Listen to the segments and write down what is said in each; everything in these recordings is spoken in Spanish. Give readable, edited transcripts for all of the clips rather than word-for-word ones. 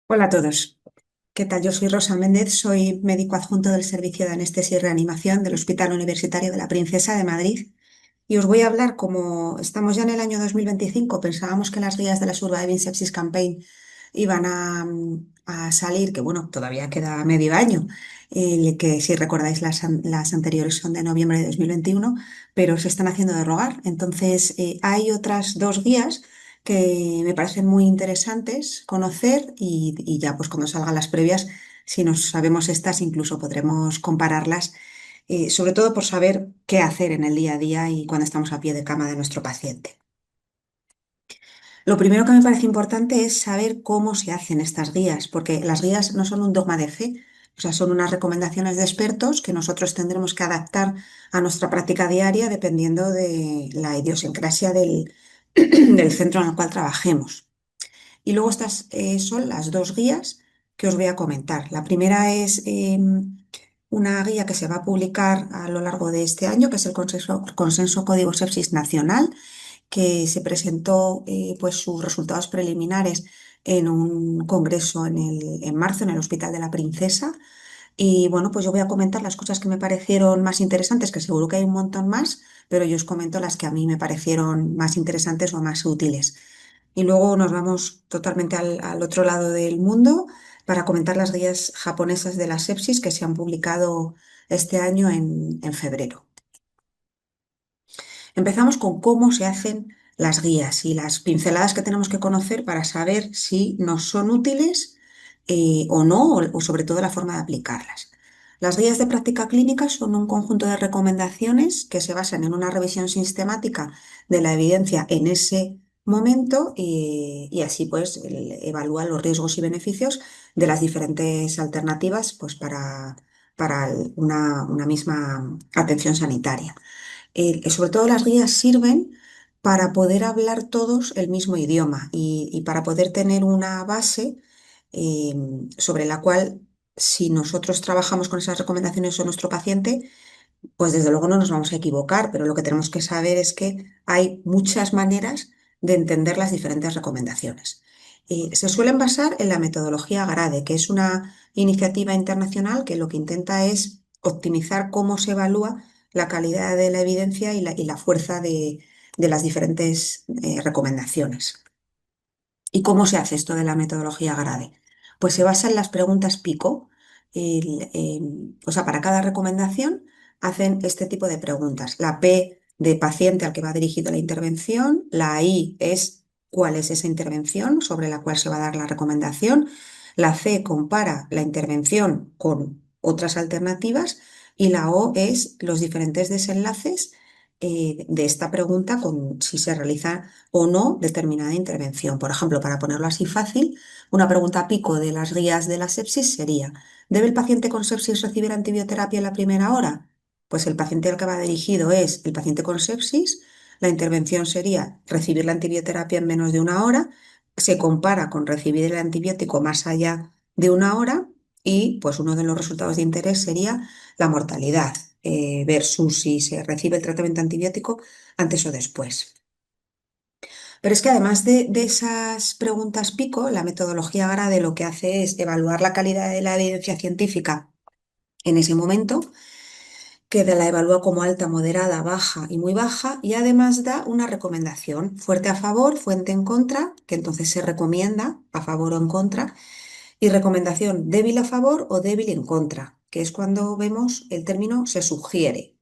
Hola a todos. ¿Qué tal? Yo soy Rosa Méndez, soy médico adjunto del Servicio de Anestesia y Reanimación del Hospital Universitario de la Princesa de Madrid y os voy a hablar, como estamos ya en el año 2025, pensábamos que las guías de la Surviving Sepsis Campaign iban a salir, que bueno, todavía queda medio año, que si recordáis las anteriores son de noviembre de 2021, pero se están haciendo de rogar. Entonces, hay otras dos guías que me parecen muy interesantes conocer y ya pues cuando salgan las previas, si nos sabemos estas, incluso podremos compararlas, sobre todo por saber qué hacer en el día a día y cuando estamos a pie de cama de nuestro paciente. Lo primero que me parece importante es saber cómo se hacen estas guías, porque las guías no son un dogma de fe, o sea, son unas recomendaciones de expertos que nosotros tendremos que adaptar a nuestra práctica diaria dependiendo de la idiosincrasia del centro en el cual trabajemos. Y luego estas son las dos guías que os voy a comentar. La primera es una guía que se va a publicar a lo largo de este año, que es el Consenso Código Sepsis Nacional, que se presentó pues sus resultados preliminares en un congreso en marzo en el Hospital de la Princesa. Y bueno, pues yo voy a comentar las cosas que me parecieron más interesantes, que seguro que hay un montón más, pero yo os comento las que a mí me parecieron más interesantes o más útiles. Y luego nos vamos totalmente al otro lado del mundo para comentar las guías japonesas de la sepsis que se han publicado este año en febrero. Empezamos con cómo se hacen las guías y las pinceladas que tenemos que conocer para saber si nos son útiles o no, o sobre todo la forma de aplicarlas. Las guías de práctica clínica son un conjunto de recomendaciones que se basan en una revisión sistemática de la evidencia en ese momento y así pues evalúa los riesgos y beneficios de las diferentes alternativas pues para una misma atención sanitaria. Sobre todo las guías sirven para poder hablar todos el mismo idioma y para poder tener una base eh, sobre la cual, si nosotros trabajamos con esas recomendaciones o nuestro paciente, pues desde luego no nos vamos a equivocar, pero lo que tenemos que saber es que hay muchas maneras de entender las diferentes recomendaciones. Se suelen basar en la metodología GRADE, que es una iniciativa internacional que lo que intenta es optimizar cómo se evalúa la calidad de la evidencia y la fuerza de las diferentes recomendaciones. ¿Y cómo se hace esto de la metodología GRADE? Pues se basa en las preguntas PICO. O sea, para cada recomendación hacen este tipo de preguntas. La P de paciente al que va dirigida la intervención, la I es cuál es esa intervención sobre la cual se va a dar la recomendación, la C compara la intervención con otras alternativas y la O es los diferentes desenlaces de esta pregunta con si se realiza o no determinada intervención. Por ejemplo, para ponerlo así fácil, una pregunta pico de las guías de la sepsis sería: ¿debe el paciente con sepsis recibir antibioterapia en la primera hora? Pues el paciente al que va dirigido es el paciente con sepsis. La intervención sería recibir la antibioterapia en menos de una hora. Se compara con recibir el antibiótico más allá de una hora y pues uno de los resultados de interés sería la mortalidad versus si se recibe el tratamiento antibiótico antes o después. Pero es que además de esas preguntas pico, la metodología GRADE lo que hace es evaluar la calidad de la evidencia científica en ese momento, que la evalúa como alta, moderada, baja y muy baja, y además da una recomendación, fuerte a favor, fuerte en contra, que entonces se recomienda a favor o en contra, y recomendación débil a favor o débil en contra, que es cuando vemos el término se sugiere.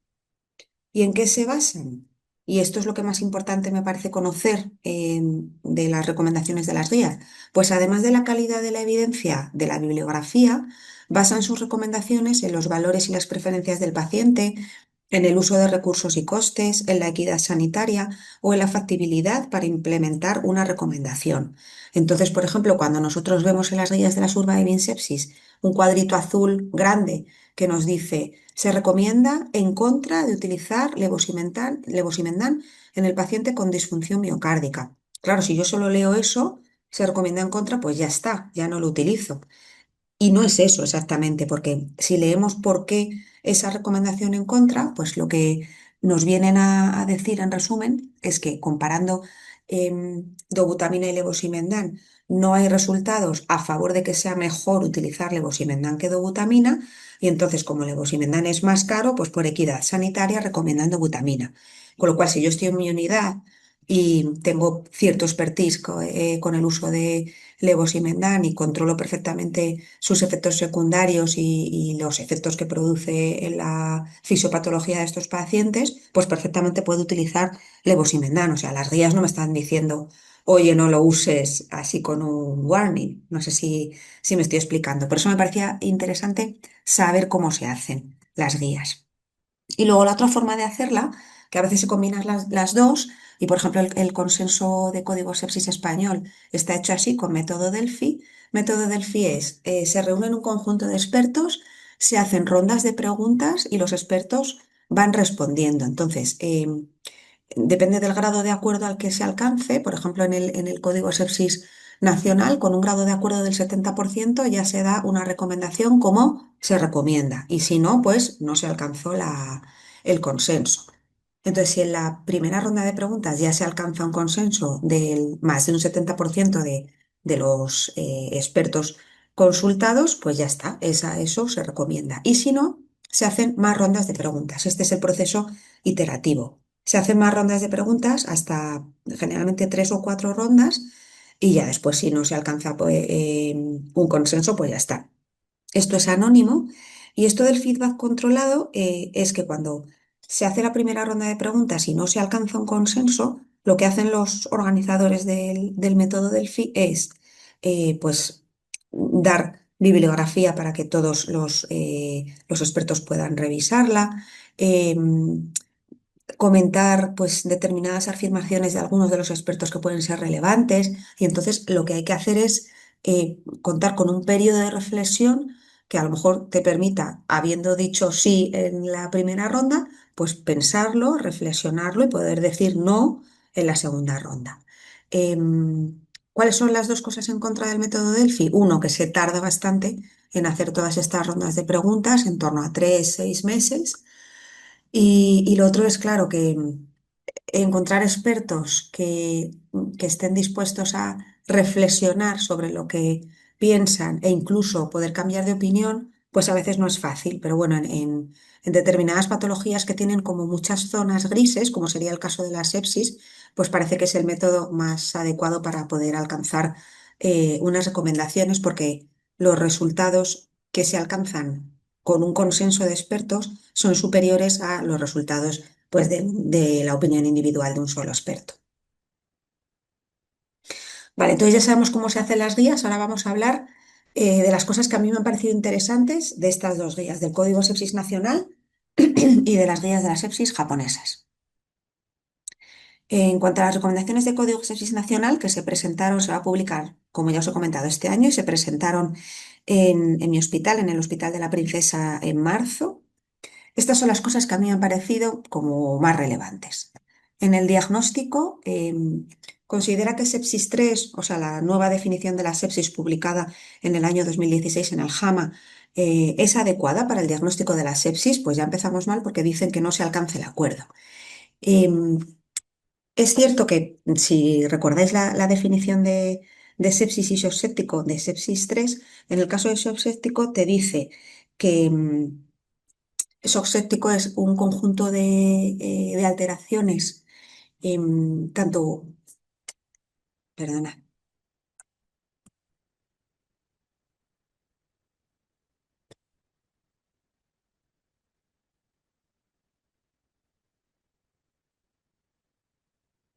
¿Y en qué se basan? Y esto es lo que más importante me parece conocer de las recomendaciones de las guías. Pues además de la calidad de la evidencia de la bibliografía, basan sus recomendaciones en los valores y las preferencias del paciente, en el uso de recursos y costes, en la equidad sanitaria o en la factibilidad para implementar una recomendación. Entonces, por ejemplo, cuando nosotros vemos en las guías de la Surviving Sepsis un cuadrito azul grande que nos dice: se recomienda en contra de utilizar levosimendan en el paciente con disfunción miocárdica. Claro, si yo solo leo eso, se recomienda en contra, pues ya está, ya no lo utilizo. Y no es eso exactamente, porque si leemos por qué esa recomendación en contra, pues lo que nos vienen a decir en resumen es que comparando dobutamina y levosimendan no hay resultados a favor de que sea mejor utilizar levosimendan que dobutamina, y entonces como levosimendan es más caro, pues por equidad sanitaria recomiendan dobutamina. Con lo cual, si yo estoy en mi unidad y tengo cierto expertise con el uso de levosimendan y controlo perfectamente sus efectos secundarios y los efectos que produce en la fisiopatología de estos pacientes, pues perfectamente puedo utilizar levosimendan. O sea, las guías no me están diciendo, oye, no lo uses así con un warning. No sé si me estoy explicando. Por eso me parecía interesante saber cómo se hacen las guías. Y luego la otra forma de hacerla, que a veces se combinan las dos, y por ejemplo el consenso de código sepsis español está hecho así con método Delphi. Método Delphi es, se reúnen un conjunto de expertos, se hacen rondas de preguntas y los expertos van respondiendo. Entonces, depende del grado de acuerdo al que se alcance. Por ejemplo, en el Código Sepsis Nacional, con un grado de acuerdo del 70% ya se da una recomendación como se recomienda. Y si no, pues no se alcanzó el consenso. Entonces, si en la primera ronda de preguntas ya se alcanza un consenso del más de un 70% de los expertos consultados, pues ya está, eso se recomienda. Y si no, se hacen más rondas de preguntas. Este es el proceso iterativo. Se hacen más rondas de preguntas, hasta generalmente 3 o 4 rondas, y ya después, si no se alcanza pues, un consenso, pues ya está. Esto es anónimo, y esto del feedback controlado es que cuando se hace la primera ronda de preguntas y no se alcanza un consenso, lo que hacen los organizadores del método del FI es pues dar bibliografía para que todos los expertos puedan revisarla, comentar pues determinadas afirmaciones de algunos de los expertos que pueden ser relevantes, y entonces lo que hay que hacer es contar con un periodo de reflexión que a lo mejor te permita, habiendo dicho sí en la primera ronda, pues pensarlo, reflexionarlo y poder decir no en la segunda ronda. ¿Cuáles son las dos cosas en contra del método Delphi? Uno, que se tarda bastante en hacer todas estas rondas de preguntas, en torno a 3, 6 meses. Y lo otro es claro que encontrar expertos que estén dispuestos a reflexionar sobre lo que piensan e incluso poder cambiar de opinión, pues a veces no es fácil. Pero bueno, en determinadas patologías que tienen como muchas zonas grises, como sería el caso de la sepsis, pues parece que es el método más adecuado para poder alcanzar unas recomendaciones, porque los resultados que se alcanzan con un consenso de expertos son superiores a los resultados pues de la opinión individual de un solo experto. Vale, entonces ya sabemos cómo se hacen las guías. Ahora vamos a hablar de las cosas que a mí me han parecido interesantes de estas dos guías, del Código Sepsis Nacional y de las guías de las sepsis japonesas. En cuanto a las recomendaciones de Código Sepsis Nacional que se presentaron, se va a publicar, como ya os he comentado, este año, y se presentaron en mi hospital, en el Hospital de la Princesa, en marzo. Estas son las cosas que a mí me han parecido como más relevantes. En el diagnóstico, considera que sepsis 3, o sea, la nueva definición de la sepsis publicada en el año 2016 en el JAMA, es adecuada para el diagnóstico de la sepsis. Pues ya empezamos mal porque dicen que no se alcanza el acuerdo. Em, es cierto que si recordáis la definición de sepsis y shock séptico de sepsis 3, en el caso de shock séptico te dice que shock séptico es un conjunto de alteraciones, tanto, perdona,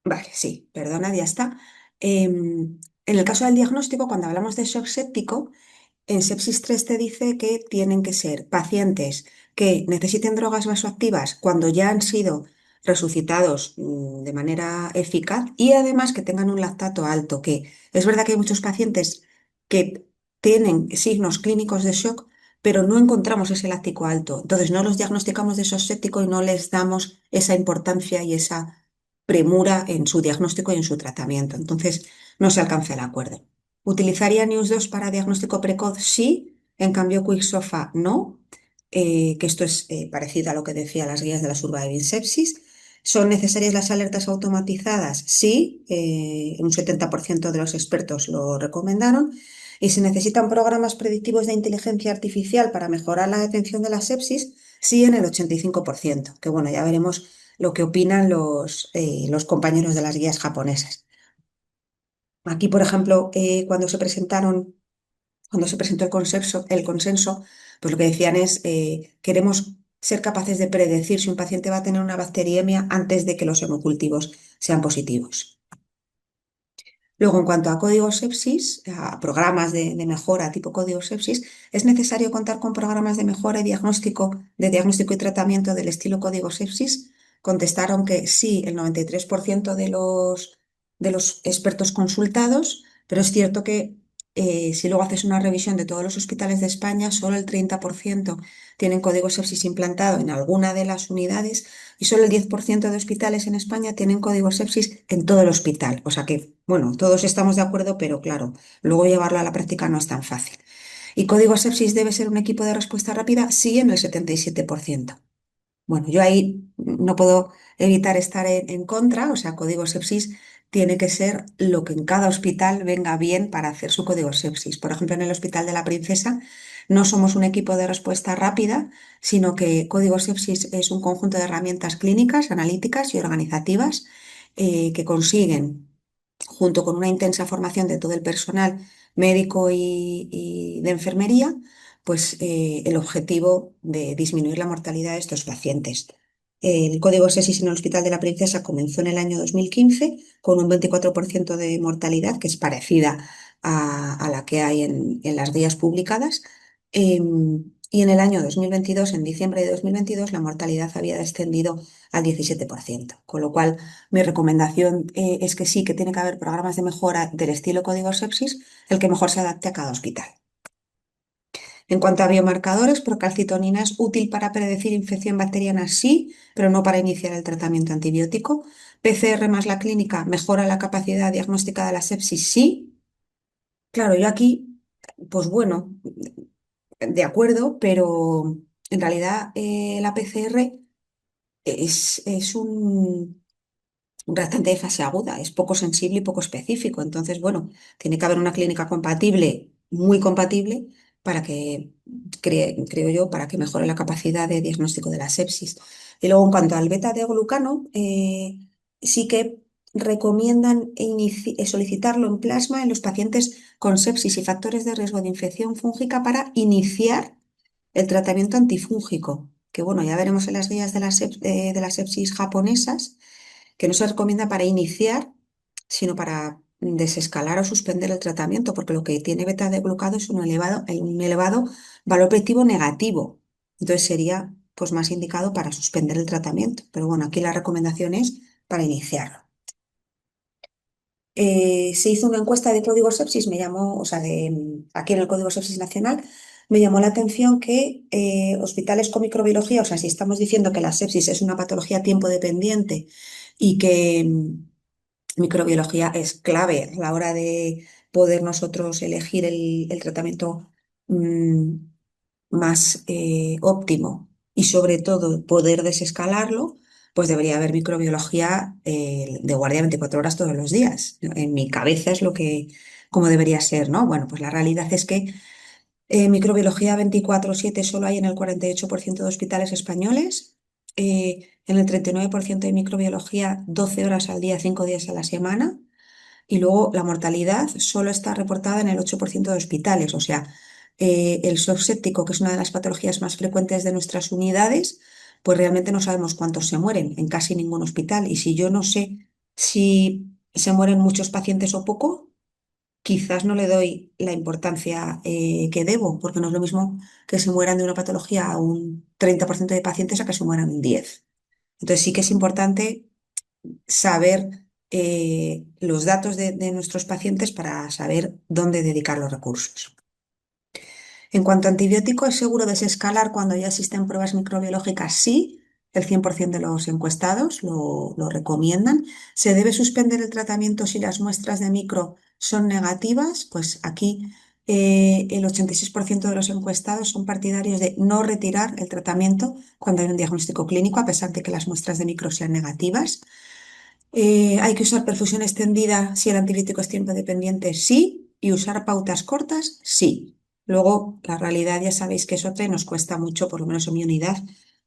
vale, sí, perdona, ya está. En el caso del diagnóstico, cuando hablamos de shock séptico, en sepsis 3 te dice que tienen que ser pacientes que necesiten drogas vasoactivas cuando ya han sido resucitados de manera eficaz, y además que tengan un lactato alto, que es verdad que hay muchos pacientes que tienen signos clínicos de shock, pero no encontramos ese láctico alto. Entonces no los diagnosticamos de shock séptico y no les damos esa importancia y esa premura en su diagnóstico y en su tratamiento. Entonces no se alcanza el acuerdo. ¿Utilizaría News 2 para diagnóstico precoz? Sí, en cambio Quicksofa no, que esto es parecido a lo que decía las guías de la Surviving Sepsis. ¿Son necesarias las alertas automatizadas? Sí, un 70% de los expertos lo recomendaron. ¿Y se necesitan programas predictivos de inteligencia artificial para mejorar la detección de la sepsis? Sí, en el 85%, que bueno, ya veremos lo que opinan los compañeros de las guías japonesas. Aquí, por ejemplo, cuando se presentó el consenso, pues lo que decían es, queremos ser capaces de predecir si un paciente va a tener una bacteriemia antes de que los hemocultivos sean positivos. Luego, en cuanto a código sepsis, a programas de mejora tipo código sepsis, es necesario contar con programas de mejora y de diagnóstico y tratamiento del estilo código sepsis. Contestaron que sí, el 93% de los expertos consultados, pero es cierto que si luego haces una revisión de todos los hospitales de España, solo el 30% tienen código sepsis implantado en alguna de las unidades y solo el 10% de hospitales en España tienen código sepsis en todo el hospital. O sea que, bueno, todos estamos de acuerdo, pero claro, luego llevarlo a la práctica no es tan fácil. ¿Y código sepsis debe ser un equipo de respuesta rápida? Sí, en el 77%. Bueno, yo ahí no puedo evitar estar en contra, o sea, código sepsis tiene que ser lo que en cada hospital venga bien para hacer su código sepsis. Por ejemplo, en el Hospital de la Princesa no somos un equipo de respuesta rápida, sino que código sepsis es un conjunto de herramientas clínicas, analíticas y organizativas que consiguen, junto con una intensa formación de todo el personal médico y de enfermería, pues el objetivo de disminuir la mortalidad de estos pacientes. El código sepsis en el Hospital de la Princesa comenzó en el año 2015 con un 24% de mortalidad, que es parecida a la que hay en las guías publicadas. Y en el año 2022, en diciembre de 2022, la mortalidad había descendido al 17%. Con lo cual, mi recomendación es que sí, que tiene que haber programas de mejora del estilo código sepsis, el que mejor se adapte a cada hospital. En cuanto a biomarcadores, procalcitonina es útil para predecir infección bacteriana, sí, pero no para iniciar el tratamiento antibiótico. PCR más la clínica mejora la capacidad diagnóstica de la sepsis, sí. Claro, yo aquí, pues bueno, de acuerdo, pero en realidad la PCR es un reactante de fase aguda, es poco sensible y poco específico. Entonces, bueno, tiene que haber una clínica compatible, muy compatible, para que, creo yo, para que mejore la capacidad de diagnóstico de la sepsis. Y luego, en cuanto al beta de glucano, sí que recomiendan solicitarlo en plasma en los pacientes con sepsis y factores de riesgo de infección fúngica para iniciar el tratamiento antifúngico, que bueno, ya veremos en las guías de las sepsis japonesas que no se recomienda para iniciar, sino para desescalar o suspender el tratamiento, porque lo que tiene beta de glucano es un elevado valor predictivo negativo. Entonces sería pues, más indicado para suspender el tratamiento. Pero bueno, aquí la recomendación es para iniciarlo. Se hizo una encuesta de código sepsis, o sea, aquí en el Código Sepsis Nacional, me llamó la atención que hospitales con microbiología, o sea, si estamos diciendo que la sepsis es una patología tiempo dependiente y que microbiología es clave a la hora de poder nosotros elegir el tratamiento mm, más óptimo y sobre todo poder desescalarlo, pues debería haber microbiología de guardia 24 horas todos los días. En mi cabeza es como debería ser, ¿no? Bueno, pues la realidad es que microbiología 24/7 solo hay en el 48% de hospitales españoles. En el 39% de microbiología 12 horas al día, 5 días a la semana. Y luego la mortalidad solo está reportada en el 8% de hospitales. O sea, el shock séptico, que es una de las patologías más frecuentes de nuestras unidades, pues realmente no sabemos cuántos se mueren en casi ningún hospital. Y si yo no sé si se mueren muchos pacientes o poco, quizás no le doy la importancia que debo, porque no es lo mismo que se mueran de una patología a un 30% de pacientes a que se mueran un 10%. Entonces sí que es importante saber los datos de nuestros pacientes para saber dónde dedicar los recursos. En cuanto a antibióticos, ¿es seguro desescalar cuando ya existen pruebas microbiológicas? Sí, el 100% de los encuestados lo recomiendan. ¿Se debe suspender el tratamiento si las muestras de micro son negativas? Pues aquí El 86% de los encuestados son partidarios de no retirar el tratamiento cuando hay un diagnóstico clínico, a pesar de que las muestras de micro sean negativas. Hay que usar perfusión extendida si el antibiótico es tiempo dependiente, sí, y usar pautas cortas, sí. Luego, la realidad ya sabéis que es otra y nos cuesta mucho, por lo menos en mi unidad,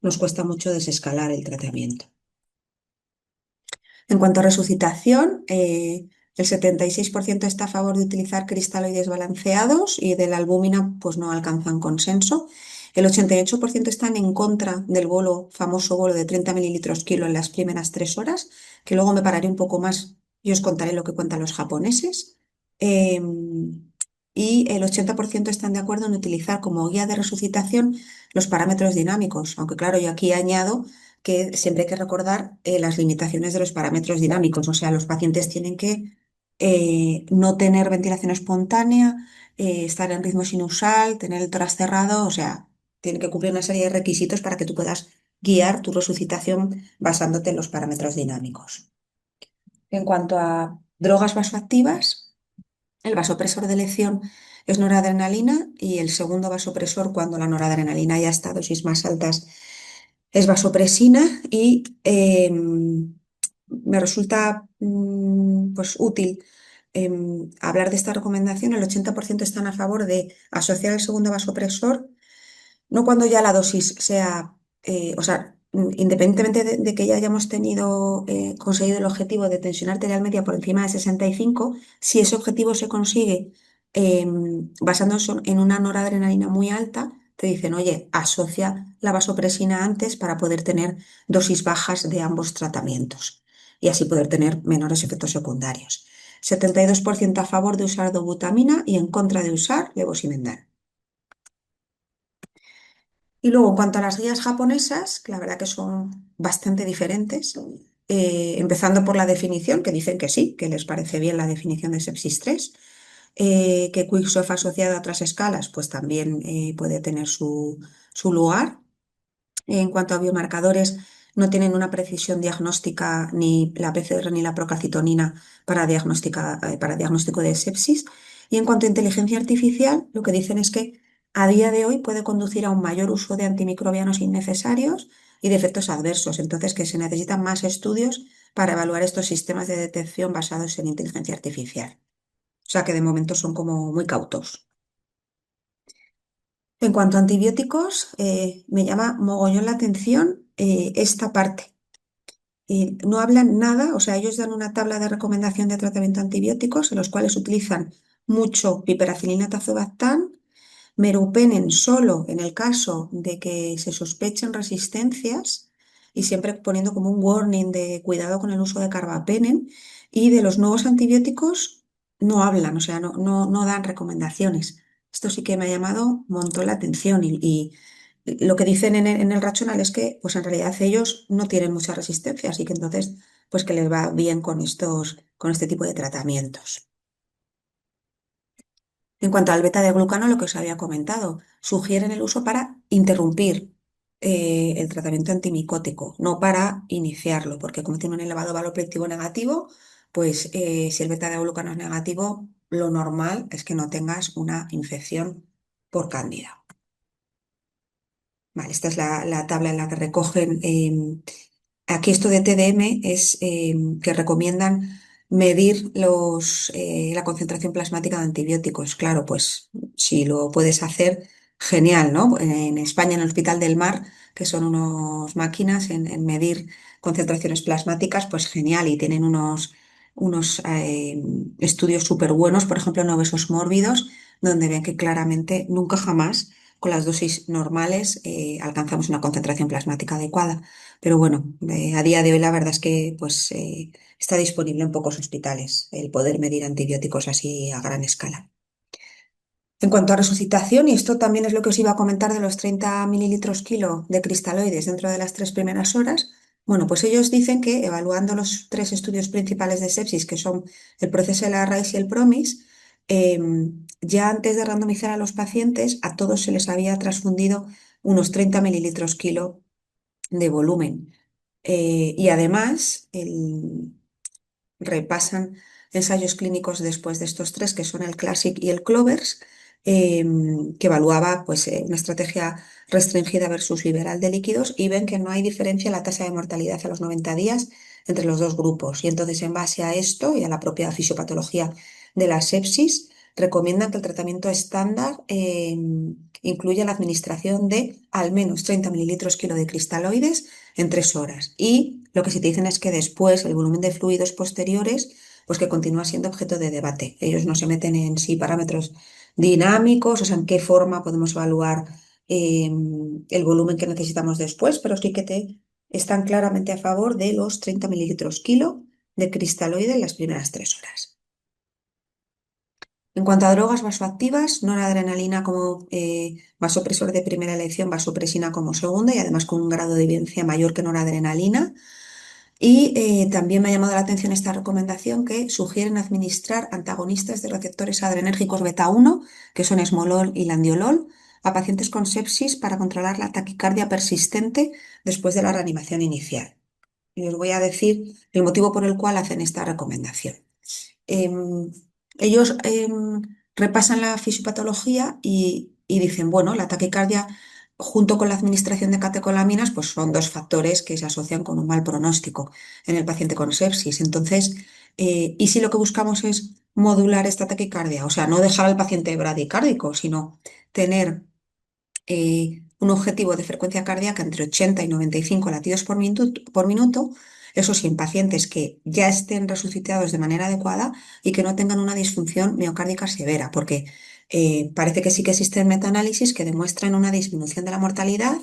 nos cuesta mucho desescalar el tratamiento. En cuanto a resucitación, el 76% está a favor de utilizar cristaloides balanceados y de la albúmina pues no alcanzan consenso. El 88% están en contra del bolo, famoso bolo de 30 mililitros kilo en las primeras 3 horas, que luego me pararé un poco más y os contaré lo que cuentan los japoneses. Y el 80% están de acuerdo en utilizar como guía de resucitación los parámetros dinámicos, aunque claro, yo aquí añado que siempre hay que recordar las limitaciones de los parámetros dinámicos, o sea, los pacientes tienen que no tener ventilación espontánea, estar en ritmo sinusal, tener el tórax cerrado, o sea, tienen que cumplir una serie de requisitos para que tú puedas guiar tu resucitación basándote en los parámetros dinámicos. En cuanto a drogas vasoactivas, el vasopresor de elección es noradrenalina y el segundo vasopresor, cuando la noradrenalina ya está a dosis más altas, es vasopresina y me resulta pues, útil hablar de esta recomendación. El 80% están a favor de asociar el segundo vasopresor, no cuando ya la dosis sea, o sea, independientemente de que ya hayamos tenido conseguido el objetivo de tensión arterial media por encima de 65, si ese objetivo se consigue basándose en una noradrenalina muy alta, te dicen, oye, asocia la vasopresina antes para poder tener dosis bajas de ambos tratamientos y así poder tener menores efectos secundarios. 72% a favor de usar dobutamina y en contra de usar levosimendan. Y luego, en cuanto a las guías japonesas, que la verdad que son bastante diferentes, empezando por la definición, que dicen que sí, que les parece bien la definición de sepsis 3, que Quicksilver asociado a otras escalas, pues también puede tener su lugar. En cuanto a biomarcadores, no tienen una precisión diagnóstica ni la PCR ni la procalcitonina para diagnóstico de sepsis. Y en cuanto a inteligencia artificial, lo que dicen es que a día de hoy puede conducir a un mayor uso de antimicrobianos innecesarios y de efectos adversos. Entonces, que se necesitan más estudios para evaluar estos sistemas de detección basados en inteligencia artificial. O sea que de momento son como muy cautos. En cuanto a antibióticos, me llama mogollón la atención esta parte. No hablan nada, o sea, ellos dan una tabla de recomendación de tratamiento de antibióticos en los cuales utilizan mucho piperacilina tazobactam, meropenem solo en el caso de que se sospechen resistencias y siempre poniendo como un warning de cuidado con el uso de carbapenem y de los nuevos antibióticos no hablan, o sea, no dan recomendaciones. Esto sí que me ha llamado un montón la atención y lo que dicen en el racional es que pues en realidad ellos no tienen mucha resistencia, así que entonces pues que les va bien con este tipo de tratamientos. En cuanto al beta de glucano, lo que os había comentado, sugieren el uso para interrumpir el tratamiento antimicótico, no para iniciarlo, porque como tiene un elevado valor predictivo negativo, pues si el beta de glucano es negativo, lo normal es que no tengas una infección por cándida. Vale, esta es la tabla en la que recogen. Aquí esto de TDM es que recomiendan medir la concentración plasmática de antibióticos. Claro, pues si lo puedes hacer, genial, ¿no? En España, en el Hospital del Mar, que son unas máquinas en medir concentraciones plasmáticas, pues genial, y tienen unos estudios súper buenos, por ejemplo, en obesos mórbidos, donde ven que claramente nunca jamás con las dosis normales alcanzamos una concentración plasmática adecuada. Pero bueno, a día de hoy la verdad es que pues, está disponible en pocos hospitales el poder medir antibióticos así a gran escala. En cuanto a resucitación, y esto también es lo que os iba a comentar de los 30 mililitros kilo de cristaloides dentro de las 3 primeras horas, bueno, pues ellos dicen que evaluando los 3 estudios principales de sepsis, que son el proceso de la RAISE y el PROMIS, ya antes de randomizar a los pacientes, a todos se les había transfundido unos 30 mililitros kilo de volumen. Y además repasan ensayos clínicos después de estos 3, que son el Classic y el Clovers, que evaluaba pues, una estrategia restringida versus liberal de líquidos y ven que no hay diferencia en la tasa de mortalidad a los 90 días entre los dos grupos. Y entonces, en base a esto y a la propia fisiopatología de la sepsis, recomiendan que el tratamiento estándar incluya la administración de al menos 30 mililitros kilo de cristaloides en 3 horas. Y lo que sí te dicen es que después el volumen de fluidos posteriores, pues que continúa siendo objeto de debate. Ellos no se meten en sí parámetros dinámicos, o sea, en qué forma podemos evaluar eh, el volumen que necesitamos después, pero sí que te están claramente a favor de los 30 mililitros kilo de cristaloide en las primeras 3 horas. En cuanto a drogas vasoactivas, noradrenalina como vasopresor de primera elección, vasopresina como segunda y además con un grado de evidencia mayor que noradrenalina. Y también me ha llamado la atención esta recomendación que sugieren administrar antagonistas de receptores adrenérgicos beta 1, que son esmolol y landiolol, a pacientes con sepsis para controlar la taquicardia persistente después de la reanimación inicial. Y os voy a decir el motivo por el cual hacen esta recomendación. Em, ellos repasan la fisiopatología y dicen, bueno, la taquicardia junto con la administración de catecolaminas, pues son dos factores que se asocian con un mal pronóstico en el paciente con sepsis. Entonces, ¿y si lo que buscamos es modular esta taquicardia? O sea, no dejar al paciente bradicárdico, sino tener un objetivo de frecuencia cardíaca entre 80 y 95 latidos por minuto, eso sí, en pacientes que ya estén resucitados de manera adecuada y que no tengan una disfunción miocárdica severa, porque parece que sí que existen metaanálisis que demuestran una disminución de la mortalidad,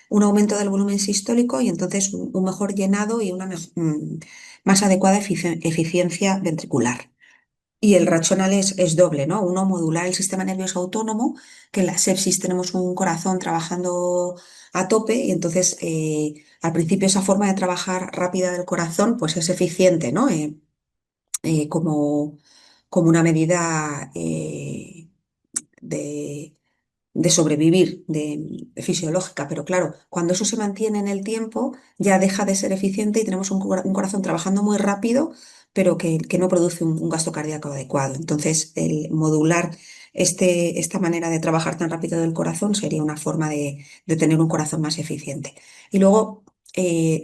un aumento del volumen sistólico y entonces un mejor llenado y una más adecuada eficiencia ventricular. Y el racional es doble, ¿no? Uno, modular el sistema nervioso autónomo, que en la sepsis tenemos un corazón trabajando a tope y entonces al principio esa forma de trabajar rápida del corazón pues es eficiente, ¿no? Como, como una medida de, de sobrevivir, de fisiológica, pero claro, cuando eso se mantiene en el tiempo, ya deja de ser eficiente y tenemos un corazón trabajando muy rápido, pero que no produce un gasto cardíaco adecuado. Entonces, el modular esta manera de trabajar tan rápido del corazón sería una forma de tener un corazón más eficiente. Y luego,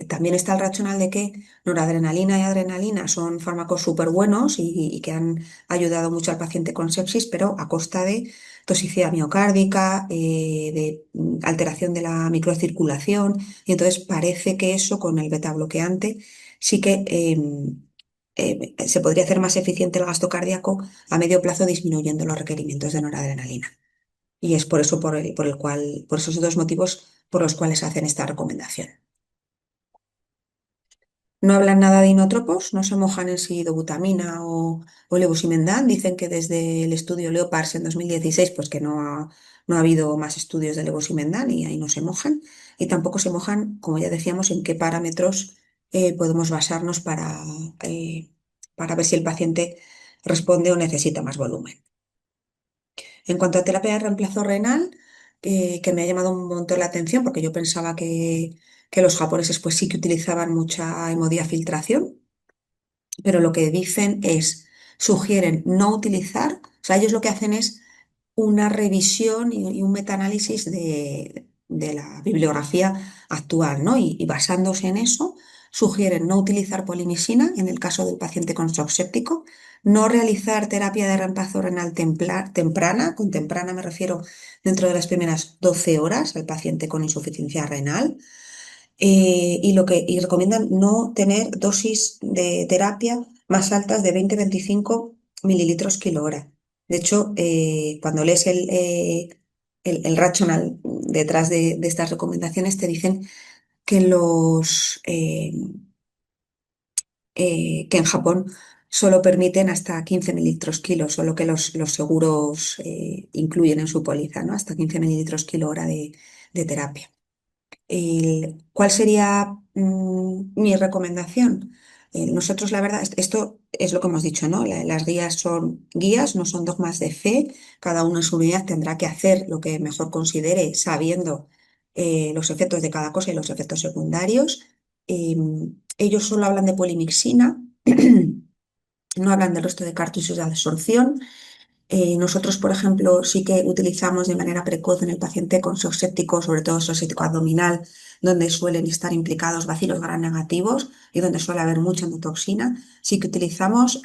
también está el racional de que noradrenalina y adrenalina son fármacos súper buenos y que han ayudado mucho al paciente con sepsis, pero a costa de toxicidad miocárdica, de alteración de la microcirculación, y entonces parece que eso con el beta bloqueante sí que se podría hacer más eficiente el gasto cardíaco a medio plazo disminuyendo los requerimientos de noradrenalina. Y es por eso por esos dos motivos por los cuales hacen esta recomendación. No hablan nada de inotropos, no se mojan en si dobutamina o levosimendan. Dicen que desde el estudio Leopards en 2016, pues que no ha habido más estudios de levosimendan y ahí no se mojan. Y tampoco se mojan, como ya decíamos, en qué parámetros podemos basarnos para ver si el paciente responde o necesita más volumen. En cuanto a terapia de reemplazo renal, que me ha llamado un montón la atención porque yo pensaba que los japoneses pues sí que utilizaban mucha hemodiafiltración, pero lo que dicen es, sugieren no utilizar, o sea, ellos lo que hacen es una revisión y un metaanálisis de la bibliografía actual, ¿no? Y basándose en eso, sugieren no utilizar polinisina en el caso del paciente con shock séptico, no realizar terapia de reemplazo renal temprana, con temprana me refiero dentro de las primeras 12 horas al paciente con insuficiencia renal, y recomiendan no tener dosis de terapia más altas de 20-25 mililitros kilo hora. De hecho, cuando lees el rational detrás de estas recomendaciones, te dicen que que en Japón solo permiten hasta 15 mililitros kilo, solo que los seguros incluyen en su póliza, ¿no? Hasta 15 mililitros kilo hora de terapia. ¿Cuál sería mi recomendación? Nosotros, la verdad, esto es lo que hemos dicho, ¿no? Las guías son guías, no son dogmas de fe. Cada uno en su unidad tendrá que hacer lo que mejor considere, sabiendo los efectos de cada cosa y los efectos secundarios. Ellos solo hablan de polimixina, no hablan del resto de cartuchos de absorción. Nosotros, por ejemplo, sí que utilizamos de manera precoz en el paciente con shock séptico, sobre todo shock séptico abdominal, donde suelen estar implicados bacilos gram negativos y donde suele haber mucha endotoxina. Sí que utilizamos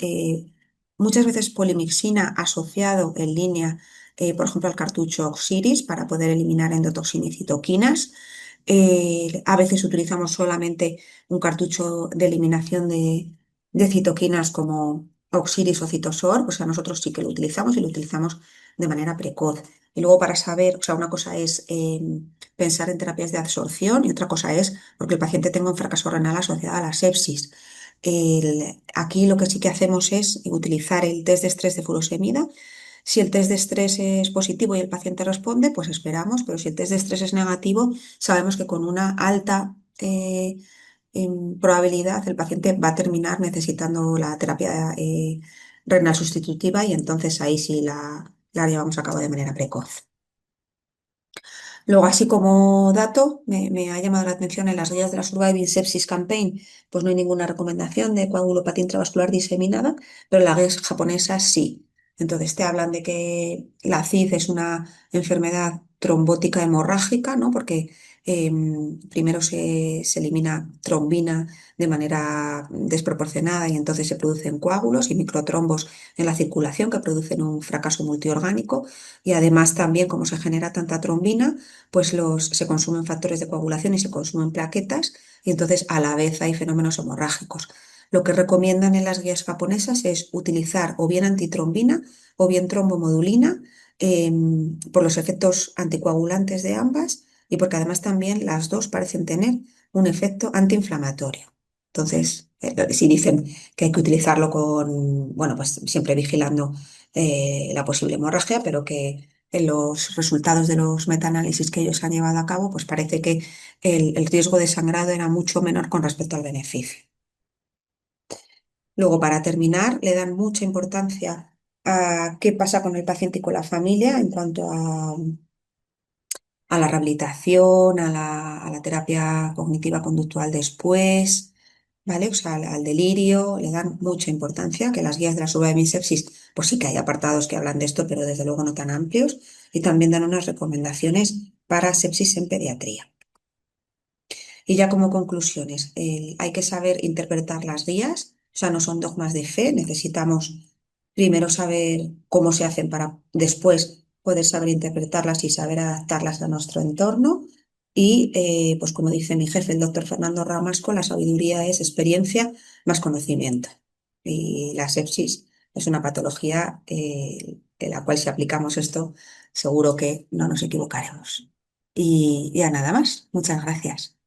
muchas veces polimixina asociado en línea, por ejemplo, al cartucho Oxiris para poder eliminar endotoxina y citoquinas. A veces utilizamos solamente un cartucho de eliminación de citoquinas como Oxiris o Citosor, o sea, nosotros sí que lo utilizamos y lo utilizamos de manera precoz. Y luego para saber, o sea, una cosa es pensar en terapias de absorción y otra cosa es porque el paciente tenga un fracaso renal asociado a la sepsis. Aquí lo que sí que hacemos es utilizar el test de estrés de furosemida. Si el test de estrés es positivo y el paciente responde, pues esperamos, pero si el test de estrés es negativo, sabemos que con una alta probabilidad el paciente va a terminar necesitando la terapia renal sustitutiva y entonces ahí sí la llevamos a cabo de manera precoz. Luego, así como dato, me ha llamado la atención en las guías de la Surviving Sepsis Campaign, pues no hay ninguna recomendación de coagulopatía intravascular diseminada, pero en las guías japonesas sí. Entonces te hablan de que la CID es una enfermedad trombótica hemorrágica, ¿no? Porque primero se elimina trombina de manera desproporcionada y entonces se producen coágulos y microtrombos en la circulación que producen un fracaso multiorgánico. Y además también, como se genera tanta trombina, pues se consumen factores de coagulación y se consumen plaquetas y entonces a la vez hay fenómenos hemorrágicos. Lo que recomiendan en las guías japonesas es utilizar o bien antitrombina o bien trombomodulina por los efectos anticoagulantes de ambas y porque además también las dos parecen tener un efecto antiinflamatorio. Entonces, si dicen que hay que utilizarlo con, bueno, pues siempre vigilando la posible hemorragia, pero que en los resultados de los metaanálisis que ellos han llevado a cabo, pues parece que el riesgo de sangrado era mucho menor con respecto al beneficio. Luego, para terminar, le dan mucha importancia a qué pasa con el paciente y con la familia en cuanto a la rehabilitación, a la terapia cognitiva conductual después, ¿vale? O sea, al delirio, le dan mucha importancia, que las guías de la de sepsis, pues sí que hay apartados que hablan de esto, pero desde luego no tan amplios, y también dan unas recomendaciones para sepsis en pediatría. Y ya como conclusiones, hay que saber interpretar las guías, o sea, no son dogmas de fe, necesitamos primero saber cómo se hacen para después poder saber interpretarlas y saber adaptarlas a nuestro entorno. Y pues como dice mi jefe, el doctor Fernando Ramasco, la sabiduría es experiencia más conocimiento. Y la sepsis es una patología en la cual si aplicamos esto, seguro que no nos equivocaremos. Y ya nada más. Muchas gracias.